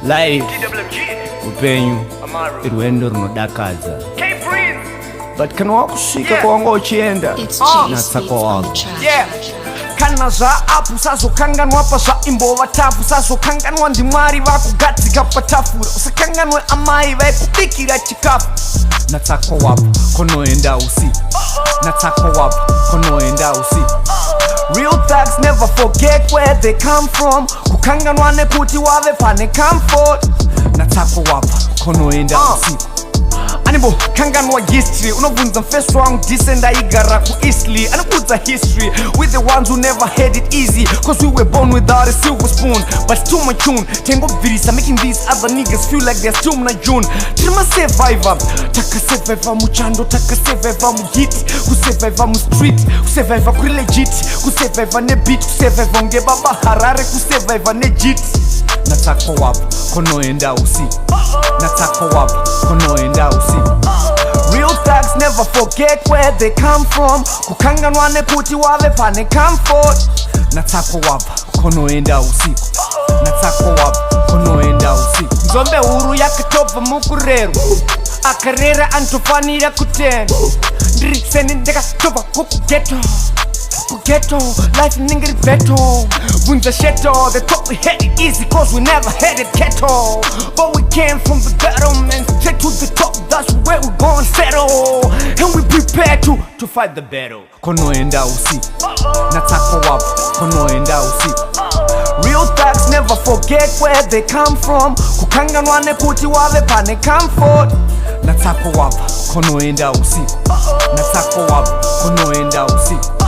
Life upenyu irwendo runodakadza but kana wakusvika kwawanga uchienda Natsa Kwawabva. Kana zvaapu sazokanganwa pazvaimbova tafu sazokanganwa ndimwari vakugadzika patafura usakanganwe amai vaikubikira chikafu Natsa Kwawabva kunoenda usiku Natsa Kwawabva kunoenda usiku. Real thugs never forget where they come from kukanganwa nekuti wave pane comfort Natsa Kwawabva kunoenda usiku. Animal kanganwa history unobvunza first round decent aigara kuEastleigh anobvunza history with the ones who never had it easy cause we were born without a silver spoon but still my tune tengobvirisa making these other niggas feel like they're still my June tirima survivor takasurvivor muchando takasurvivor muhit kusurvivor mustreet kusurvivor kuri legit kusurvivor nebeat kusurvivor ngebaba Harare kusurvivor nejit Natsa Kwawabva kunoenda usiku Natsa Kwawabva kunoenda usiku. Real thugs never forget where they come from kukanganwa nekuti wave pane comfort Natsa Kwawabva kunoenda usiku Natsa Kwawabva kunoenda usiku. nzombe huru yakatobva mukurerwa akarera anotofanira kutenda ndiri seni ndakatobva kukugeto kugeto life ningiri veto vunza Shettoh they thought we had it easy cause we never had it ghetto but we came from the bottom and straight to the top that's where we gon' settle and we prepared to fight the battle kunoenda usiku Natsa Kwawabva kunoenda usiku. Real thugs never forget where they come from kukanganwa nekuti wave pane comfort Natsa Kwawabva kunoenda usiku Natsa Kwawabva kunoenda usiku.